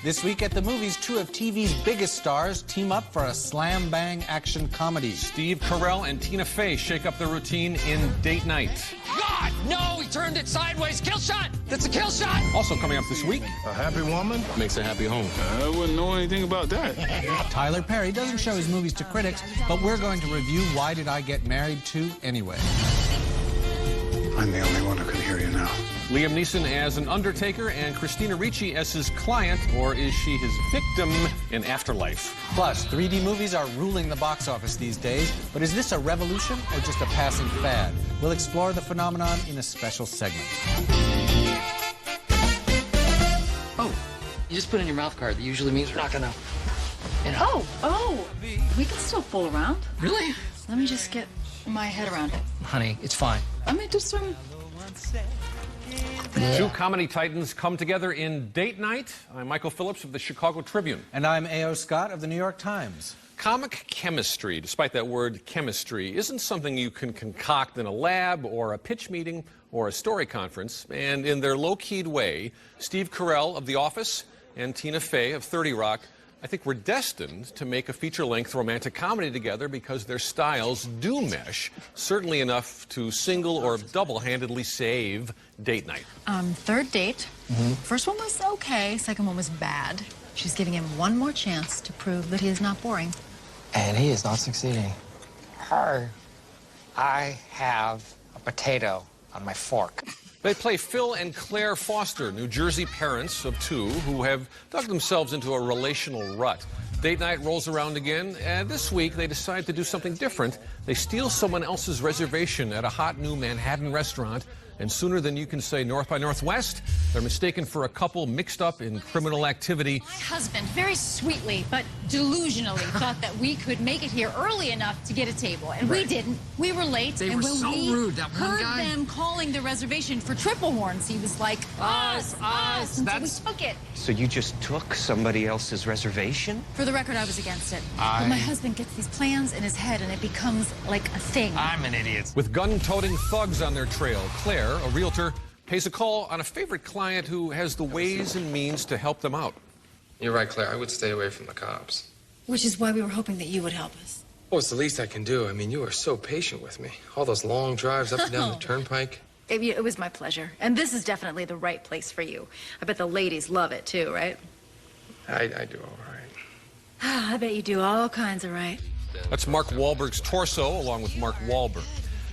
This week at the movies, two of TV's biggest stars team up for a slam-bang action comedy. Steve Carell and Tina Fey shake up their routine in Date Night. God, no, he turned it sideways. Kill shot. That's a kill shot. Also coming up this week, a happy woman makes a happy home. I wouldn't know anything about that. Tyler Perry doesn't show his movies to critics, but we're going to review Why Did I Get Married To Anyway? I'm the only one who can hear you now. Liam Neeson as an undertaker and Christina Ricci as his client, or is she his victim in Afterlife? Plus, 3D movies are ruling the box office these days, but is this a revolution or just a passing fad? We'll explore the phenomenon in a special segment. Oh, you just put in your mouth guard. That usually means we're not gonna, you know. Oh, we can still fool around. Really? Let me just get my head around it. Honey, it's fine. I mean, just Two comedy titans come together in Date Night. I'm Michael Phillips of the Chicago Tribune. And I'm A.O. Scott of the New York Times. Comic chemistry, despite that word chemistry, isn't something you can concoct in a lab or a pitch meeting or a story conference. And in their low-keyed way, Steve Carell of The Office and Tina Fey of 30 Rock, I think we're destined to make a feature-length romantic comedy together because their styles do mesh, certainly enough to single or double-handedly save Date Night. Third date. First one was okay. Second one was bad. She's giving him one more chance to prove that he is not boring. And he is not succeeding. Hi. I have a potato on my fork. They play Phil and Claire Foster, New Jersey parents of two who have dug themselves into a relational rut. Date night rolls around again, and this week they decide to do something different. They steal someone else's reservation at a hot new Manhattan restaurant, and sooner than you can say North by Northwest, they're mistaken for a couple mixed up in criminal activity. My husband, very sweetly but delusionally, thought that we could make it here early enough to get a table, and we didn't. We were late. They and were when so we rude, that one heard guy. them calling the reservation for triple horns, he was like, us, and so we took it. So you just took somebody else's reservation? For the record, I was against it. But my husband gets these plans in his head, and it becomes like a thing. I'm an idiot. With gun-toting thugs on their trail, Claire, a realtor, pays a call on a favorite client who has the ways and means to help them out. You're right, Claire. I would stay away from the cops. Which is why we were hoping that you would help us. Well, it's the least I can do. I mean, you are so patient with me. All those long drives up and down the turnpike. It was my pleasure. And this is definitely the right place for you. I bet the ladies love it, too, right? I do all right. I bet you do all kinds of right. That's Mark Wahlberg's torso, along with Mark Wahlberg.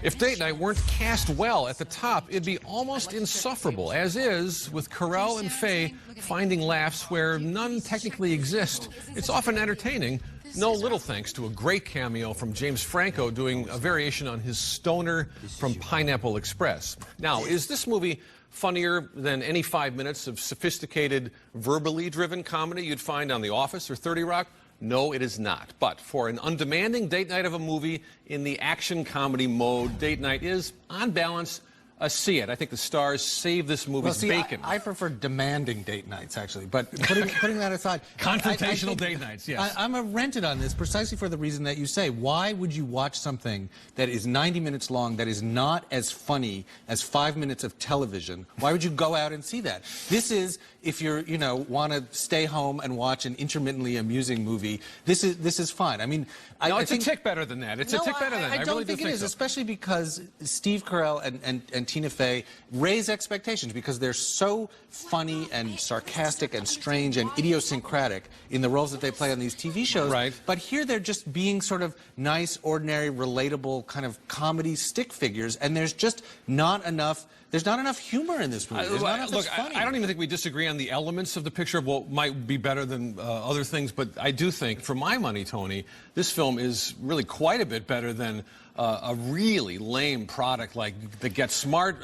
If Date Night weren't cast well at the top, it'd be almost insufferable, as is with Carell and Fey finding laughs where none technically exist. It's often entertaining, no little thanks to a great cameo from James Franco doing a variation on his stoner from Pineapple Express. Now, is this movie funnier than any 5 minutes of sophisticated, verbally driven comedy you'd find on The Office or 30 Rock? No, it is not. But for an undemanding date night of a movie in the action comedy mode, Date Night is, on balance, a see it. I think the stars save this movie's bacon. I prefer demanding date nights, actually. But putting that aside... Confrontational date nights, yes. I'm rented on this precisely for the reason that you say. Why would you watch something that is 90 minutes long, that is not as funny as 5 minutes of television? Why would you go out and see that? This is, if you're, want to stay home and watch an intermittently amusing movie, this is fine. I mean... No, it's a tick better than that. It's a tick better than that. I don't think it is, especially because Steve Carell and Tina Fey raise expectations because they're so funny and sarcastic and strange and idiosyncratic in the roles that they play on these TV shows. Right. But here they're just being sort of nice, ordinary, relatable kind of comedy stick figures, and there's just not enough... There's not enough humor in this movie. There's not enough that's funny. I don't even think we disagree on the elements of the picture of what might be better than other things, but I do think, for my money, Tony, this film is really quite a bit better than a really lame product like the Get Smart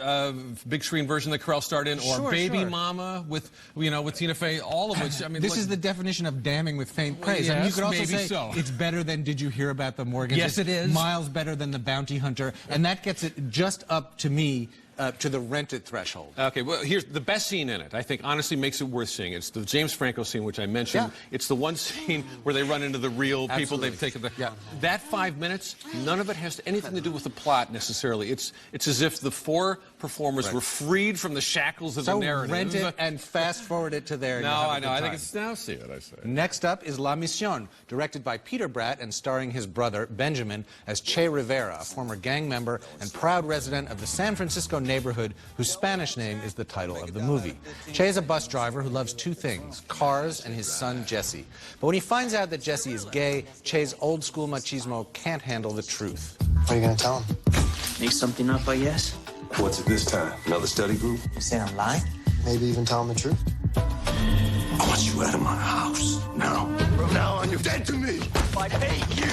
big screen version that Carell starred in, or Baby Mama with Tina Fey, all of which, I mean... This is the definition of damning with faint praise. Yes, I mean, you could also maybe say so. It's better than Did You Hear About the Morgans? Yes, it is. Miles better than The Bounty Hunter, and that gets it just up to me to the rented threshold. Okay, well, here's the best scene in it, I think, honestly makes it worth seeing. It's the James Franco scene, which I mentioned. Yeah. It's the one scene where they run into the real people Absolutely. they've taken. Yeah. That 5 minutes, none of it has anything to do with the plot, necessarily. It's as if the four performers were freed from the shackles of the narrative. Rent it and fast forward it to there. No, I know. I think it's now see what I say. Next up is La Mission, directed by Peter Bratt and starring his brother, Benjamin, as Che Rivera, a former gang member and proud resident of the San Francisco neighborhood whose Spanish name is the title of the movie. Che is a bus driver who loves two things, cars and his son, Jesse. But when he finds out that Jesse is gay, Che's old-school machismo can't handle the truth. What are you going to tell him? Make something up, I guess. What's it this time? Another study group? You saying I'm lying? Maybe even tell him the truth. I want you out of my house. Now. From now on, you're dead to me. I hate you.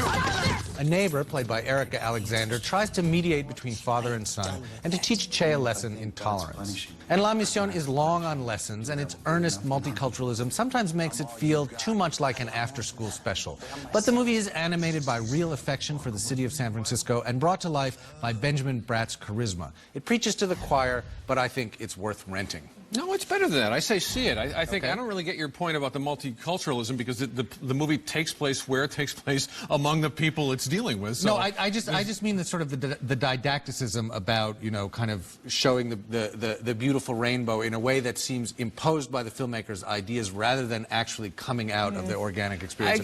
A neighbor, played by Erica Alexander, tries to mediate between father and son and to teach Che a lesson in tolerance. And La Mission is long on lessons, and its earnest multiculturalism sometimes makes it feel too much like an after-school special. But the movie is animated by real affection for the city of San Francisco and brought to life by Benjamin Bratt's charisma. It preaches to the choir, but I think it's worth renting. No, it's better than that. I say see it. I think Okay. I don't really get your point about the multiculturalism because the movie takes place where it takes place among the people it's dealing with. So No, I just mean the sort of the didacticism about, you know, kind of showing the beautiful rainbow in a way that seems imposed by the filmmaker's ideas rather than actually coming out of the organic experience.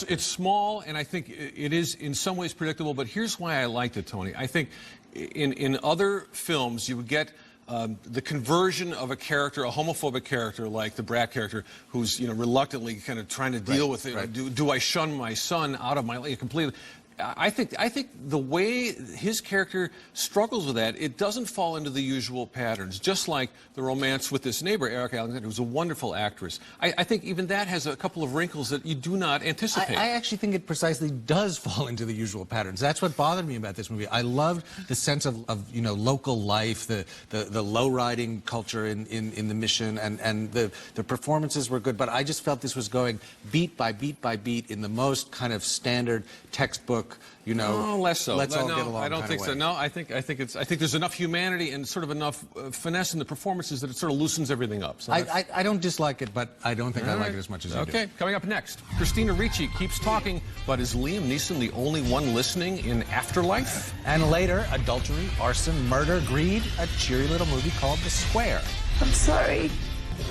It's small, and I think it is in some ways predictable. But here's why I liked it, Tony. I think in other films you would get the conversion of a character, a homophobic character like the Bratt character, who's reluctantly kind of trying to deal with it. Right. Do I shun my son out of my life completely? I think the way his character struggles with that, it doesn't fall into the usual patterns. Just like the romance with this neighbor, Erica Alexander, who's a wonderful actress. I think even that has a couple of wrinkles that you do not anticipate. I actually think it precisely does fall into the usual patterns. That's what bothered me about this movie. I loved the sense of local life, the low-riding culture in the Mission, and the performances were good. But I just felt this was going beat by beat by beat in the most kind of standard textbook. No, less so. Let's all no, get along. I don't think so. No, I think there's enough humanity and sort of enough finesse in the performances that it sort of loosens everything up. So I don't dislike it, but I don't think I like it as much as you do. Okay, coming up next, Christina Ricci keeps talking, but is Liam Neeson the only one listening in Afterlife? And later, adultery, arson, murder, greed, a cheery little movie called The Square. I'm sorry.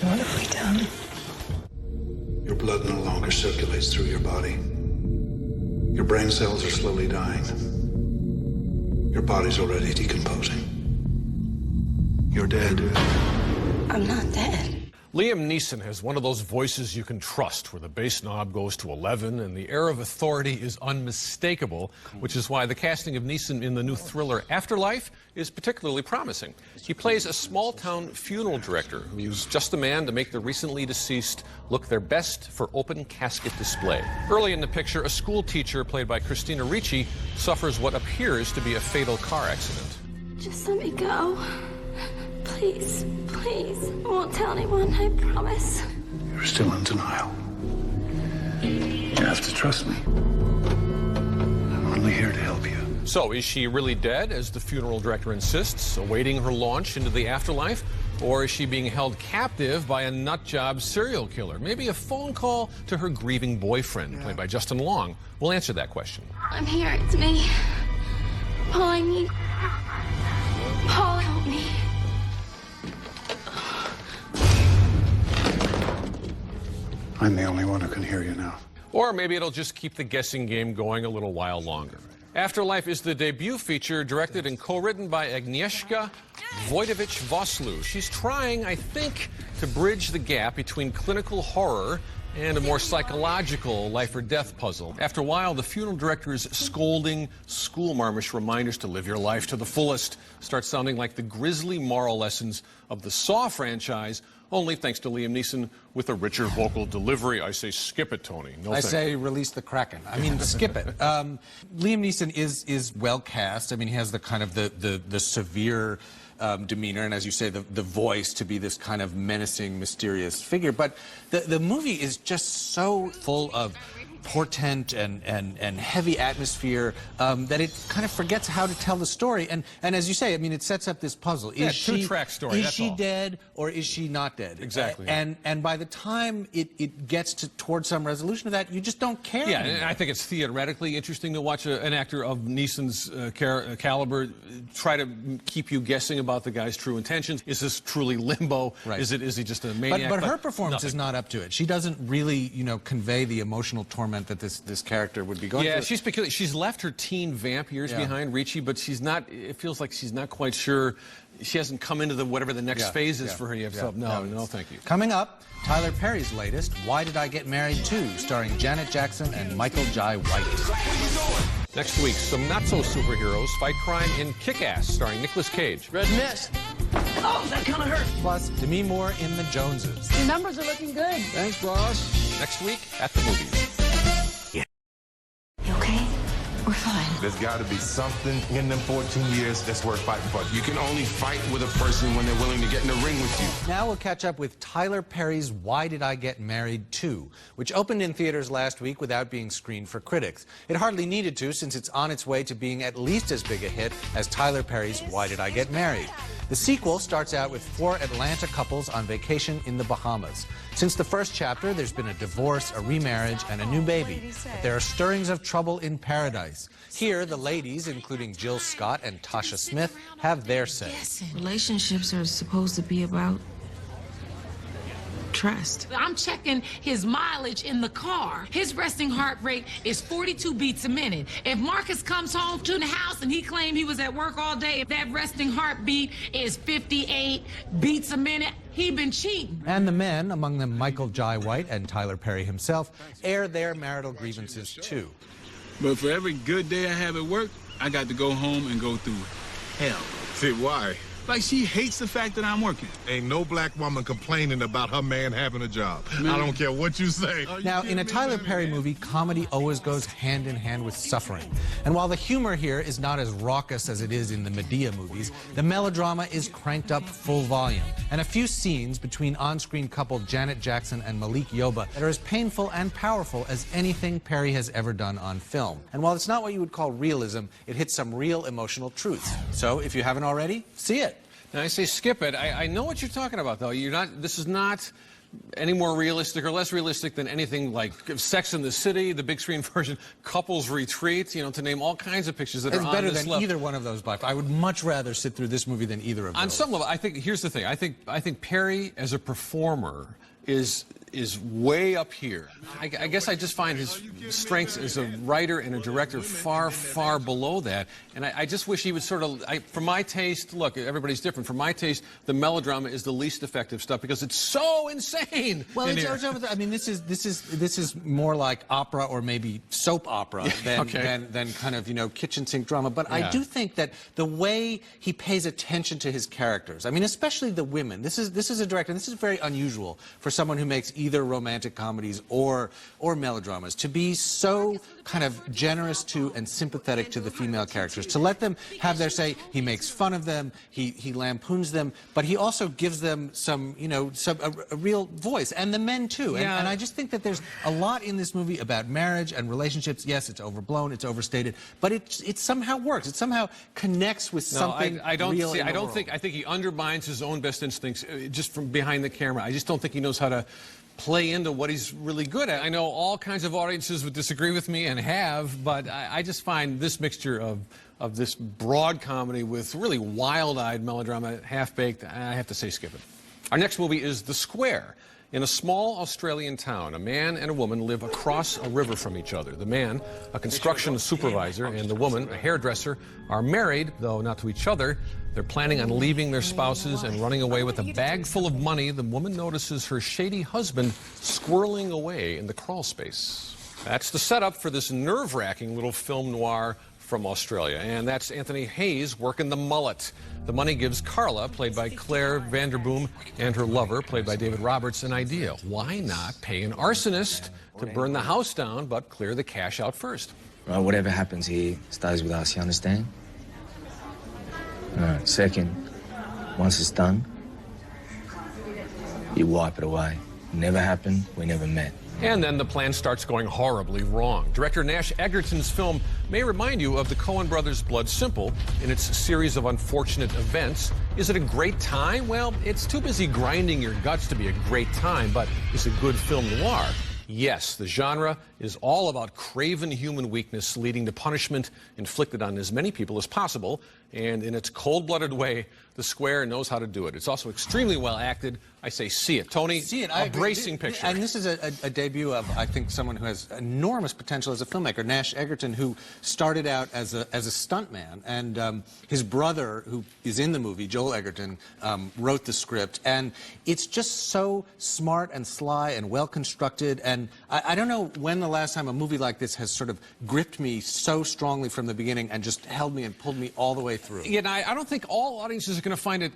What have we done? Your blood no longer circulates through your body. Your brain cells are slowly dying. Your body's already decomposing. You're dead. I'm not dead. Liam Neeson has one of those voices you can trust, where the bass knob goes to 11 and the air of authority is unmistakable, which is why the casting of Neeson in the new thriller Afterlife is particularly promising. He plays a small-town funeral director who's just the man to make the recently deceased look their best for open casket display. Early in the picture, a school teacher, played by Christina Ricci, suffers what appears to be a fatal car accident. Just let me go. Please, please. I won't tell anyone, I promise. You're still in denial. You have to trust me. I'm only here to help you. So, is she really dead, as the funeral director insists, awaiting her launch into the afterlife? Or is she being held captive by a nutjob serial killer? Maybe a phone call to her grieving boyfriend, played by Justin Long, will answer that question. I'm here, it's me. Paul, I need... Paul, help me. I'm the only one who can hear you now. Or maybe it'll just keep the guessing game going a little while longer. Afterlife is the debut feature directed and co-written by Agnieszka Wojtowicz-Woslu. She's trying, I think, to bridge the gap between clinical horror and a more psychological life-or-death puzzle. After a while, the funeral director's scolding, school-marmish reminders to live your life to the fullest start sounding like the grisly moral lessons of the Saw franchise, only thanks to Liam Neeson with a richer vocal delivery. I say skip it, Tony. No I thanks. say release the Kraken. I mean, skip it. Liam Neeson is well cast. I mean, he has the kind of the severe demeanor, and as you say, the voice to be this kind of menacing, mysterious figure. But the movie is just so full of portent and heavy atmosphere that it kind of forgets how to tell the story. And as you say, I mean, it sets up this puzzle. Yeah, two-track story, Is she dead or is she not dead? Exactly. And by the time it gets towards some resolution of that, you just don't care Yeah, anymore. and I think it's theoretically interesting to watch an actor of Neeson's caliber try to keep you guessing about the guy's true intentions. Is this truly limbo? Right. Is he just a maniac? But her performance nothing. is not up to it. She doesn't really, convey the emotional torment that this character would be going through. Yeah, she's peculiar. She's left her teen vamp years behind Ricci, but she's not. It feels like she's not quite sure. She hasn't come into whatever the next phase is for her. No, thank you. Coming up, Tyler Perry's latest, Why Did I Get Married 2, starring Janet Jackson and Michael Jai White. Next week, some not-so-superheroes fight crime in Kick-Ass, starring Nicolas Cage. Red mist. Oh, that kind of hurt. Plus, Demi Moore in The Joneses. Your numbers are looking good. Thanks, boss. Next week at the movies. You okay? We're fine. There's got to be something in them 14 years that's worth fighting for. You can only fight with a person when they're willing to get in the ring with you. Now we'll catch up with Tyler Perry's Why Did I Get Married 2, which opened in theaters last week without being screened for critics. It hardly needed to, since it's on its way to being at least as big a hit as Tyler Perry's Why Did I Get Married. The sequel starts out with 4 Atlanta couples on vacation in the Bahamas. Since the first chapter, there's been a divorce, a remarriage, and a new baby. But there are stirrings of trouble in paradise. Here, the ladies, including Jill Scott and Tasha Smith, have their say. Relationships are supposed to be about trust. I'm checking his mileage in the car. His resting heart rate is 42 beats a minute. If Marcus comes home to the house and he claimed he was at work all day, if that resting heartbeat is 58 beats a minute, he been cheating. And the men, among them Michael Jai White and Tyler Perry himself, air their marital grievances too. But for every good day I have at work, I got to go home and go through hell. See, why? Like, she hates the fact that I'm working. Ain't no black woman complaining about her man having a job. I don't care what you say. Now, in a Tyler Perry movie, comedy always goes hand in hand with suffering. And while the humor here is not as raucous as it is in the Medea movies, the melodrama is cranked up full volume. And a few scenes between on-screen couple Janet Jackson and Malik Yoba that are as painful and powerful as anything Perry has ever done on film. And while it's not what you would call realism, it hits some real emotional truths. So, if you haven't already, see it. Now, I say skip it. I know what you're talking about, though. This is not any more realistic or less realistic than anything like Sex and the City, the big screen version, Couples Retreat, to name all kinds of pictures that are on this level. It's better than either one of those by far. I would much rather sit through this movie than either of those. On some level, I think, here's the thing. I think Perry, as a performer, is way up here. I guess I just find his strengths as a writer and a director far, far below that. And I just wish he would sort of, for my taste, look, everybody's different. For my taste, the melodrama is the least effective stuff because it's so insane. Well, it's over I mean, this is more like opera or maybe soap opera than kind of, kitchen sink drama. But I do think that the way he pays attention to his characters, I mean, especially the women, this is a director, and this is very unusual for someone who makes either romantic comedies or melodramas, to be so kind of generous to and sympathetic to the female characters, to let them have their say. He makes fun of them, he lampoons them, but he also gives them some, a real voice, and the men too. And I just think that there's a lot in this movie about marriage and relationships. Yes, it's overblown, it's overstated, but it somehow works. It somehow connects with something real. I think he undermines his own best instincts just from behind the camera. I just don't think he knows how to play into what he's really good at. I know all kinds of audiences would disagree with me and have, but I just find this mixture of this broad comedy with really wild-eyed melodrama, half-baked, I have to say skip it. Our next movie is The Square. In a small Australian town, a man and a woman live across a river from each other. The man, a construction supervisor, and the woman, a hairdresser, are married, though not to each other. They're planning on leaving their spouses and running away with a bag full of money. The woman notices her shady husband squirreling away in the crawl space. That's the setup for this nerve-wracking little film noir from Australia. And that's Anthony Hayes working the mullet. The money gives Carla, played by Claire Vanderboom, and her lover, played by David Roberts, an idea. Why not pay an arsonist to burn the house down, but clear the cash out first? Well, whatever happens here stays with us, you understand? All right, second, once it's done, you wipe it away. Never happened, we never met. And then the plan starts going horribly wrong. Director Nash Egerton's film may remind you of the Coen brothers' Blood Simple in its series of unfortunate events. Is it a great time? Well, it's too busy grinding your guts to be a great time, but is it good film noir? Yes, the genre is all about craven human weakness leading to punishment inflicted on as many people as possible, and in its cold-blooded way, The Square knows how to do it. It's also extremely well acted. I say see it. Tony, see it. A bracing picture. And this is a debut of, I think, someone who has enormous potential as a filmmaker, Nash Egerton, who started out as a stuntman, and his brother, who is in the movie, Joel Egerton, wrote the script, and it's just so smart and sly and well constructed, and I don't know when the last time a movie like this has sort of gripped me so strongly from the beginning and just held me and pulled me all the way through. Yeah, I don't think all audiences are going to find it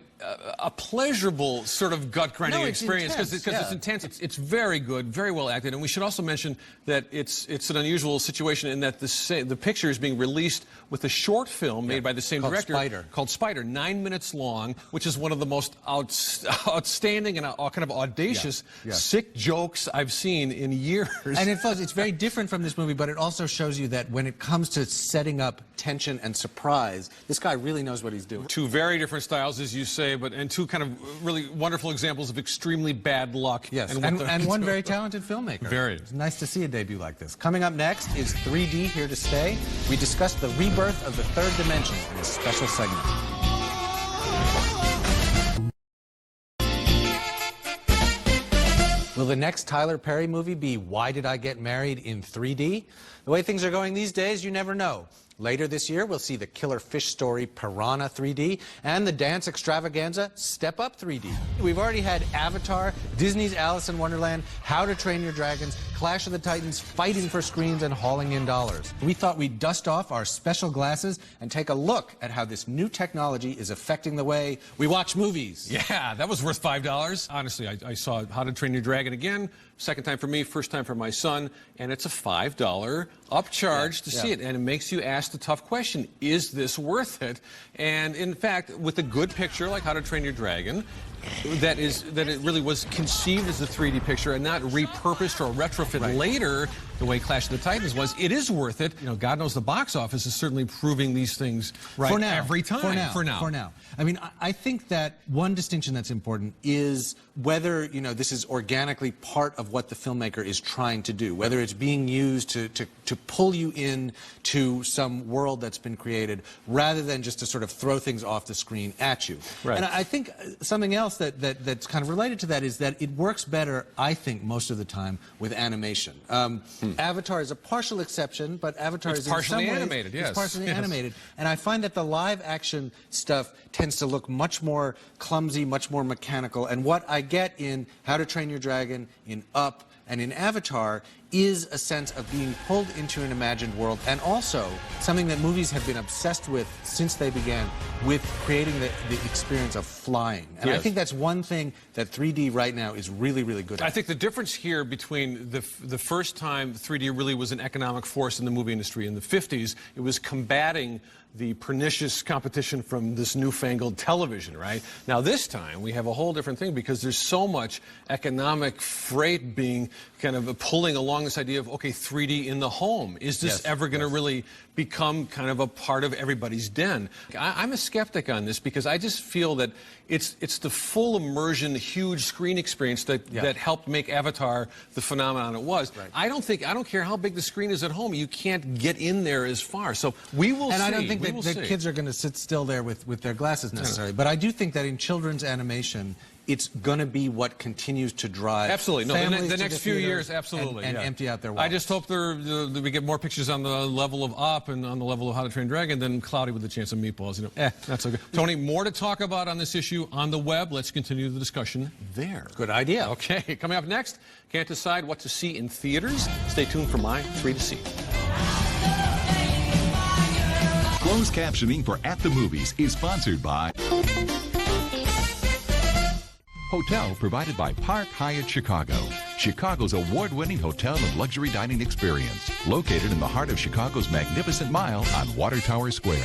a pleasurable sort of gut-grinding experience because it's intense. It's very good, very well acted, and we should also mention that it's an unusual situation in that the picture is being released with a short film made by the same director called Spider, 9 minutes long, which is one of the most outstanding and kind of audacious sick jokes I've seen in years. And it's very different from this movie, but it also shows you that when it comes to setting up tension and surprise, this guy really knows what he's doing. Two very different styles, as you say, and two kind of really wonderful examples of extremely bad luck. Yes, and one very talented filmmaker. Very. It's nice to see a debut like this. Coming up next is 3D Here to Stay. We discuss the rebirth of the third dimension in this special segment. Will the next Tyler Perry movie be Why Did I Get Married in 3D? The way things are going these days, you never know. Later this year, we'll see the killer fish story Piranha 3D and the dance extravaganza Step Up 3D. We've already had Avatar, Disney's Alice in Wonderland, How to Train Your Dragons, Clash of the Titans fighting for screens and hauling in dollars. We thought we'd dust off our special glasses and take a look at how this new technology is affecting the way we watch movies. Yeah, that was worth $5. Honestly, I saw How to Train Your Dragon again. Second time for me, first time for my son, and it's a $5 upcharge to see it. And it makes you ask the tough question, is this worth it? And in fact, with a good picture like How to Train Your Dragon, that it really was conceived as a 3D picture and not repurposed or retrofit later the way Clash of the Titans was, it is worth it. You know, God knows the box office is certainly proving these things right every time. For now. I mean, I think that one distinction that's important is whether, you know, this is organically part of what the filmmaker is trying to do, whether it's being used to pull you in to some world that's been created rather than just to sort of throw things off the screen at you. Right. And I think something else that's kind of related to that is that it works better, I think, most of the time with animation. Avatar is a partial exception, but Avatar is partially in some animated, ways, it's partially animated. And I find that the live action stuff tends to look much more clumsy, much more mechanical. And what I get in How to Train Your Dragon, in Up, and in Avatar is a sense of being pulled into an imagined world, and also something that movies have been obsessed with since they began, with creating the experience of flying. And I think that's one thing that 3D right now is really, really good at. I think the difference here between the first time 3D really was an economic force in the movie industry in the 50s, it was combating the pernicious competition from this newfangled television, right? Now this time we have a whole different thing because there's so much economic freight being kind of pulling along this idea of, okay, 3D in the home. Is this ever going to really become kind of a part of everybody's den? I'm a skeptic on this because I just feel that it's the full immersion, huge screen experience that helped make Avatar the phenomenon it was. Right. I don't care how big the screen is at home, you can't get in there as far. So we will see. And I don't think that kids are going to sit still there with their glasses necessarily. But I do think that in children's animation, it's going to be what continues to drive the next few years, absolutely. And empty out their wallets. I just hope we get more pictures on the level of Up and on the level of How to Train Your Dragon than Cloudy with a Chance of Meatballs. You know, not so good. Tony, more to talk about on this issue on the web. Let's continue the discussion there. Good idea. Okay, coming up next, can't decide what to see in theaters? Stay tuned for my 3 to See. Closed captioning for At the Movies is sponsored by Hotel provided by Park Hyatt Chicago, Chicago's award-winning hotel and luxury dining experience, located in the heart of Chicago's Magnificent Mile on Water Tower Square.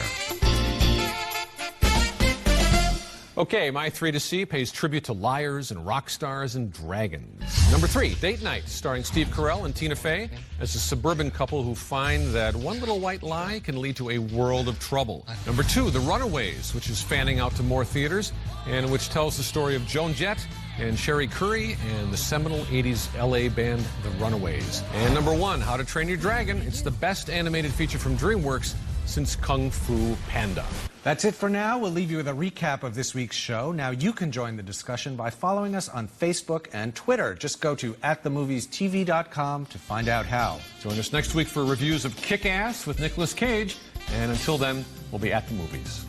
Okay, my 3 to see pays tribute to liars and rock stars and dragons. Number 3, Date Night, starring Steve Carell and Tina Fey as a suburban couple who find that one little white lie can lead to a world of trouble. Number 2, The Runaways, which is fanning out to more theaters and which tells the story of Joan Jett and Sherry Curry and the seminal 80s LA band The Runaways. And number 1, How to Train Your Dragon. It's the best animated feature from DreamWorks since Kung Fu Panda. That's it for now. We'll leave you with a recap of this week's show. Now you can join the discussion by following us on Facebook and Twitter. Just go to atthemoviestv.com to find out how. Join us next week for reviews of Kick-Ass with Nicolas Cage. And until then, we'll be at the movies.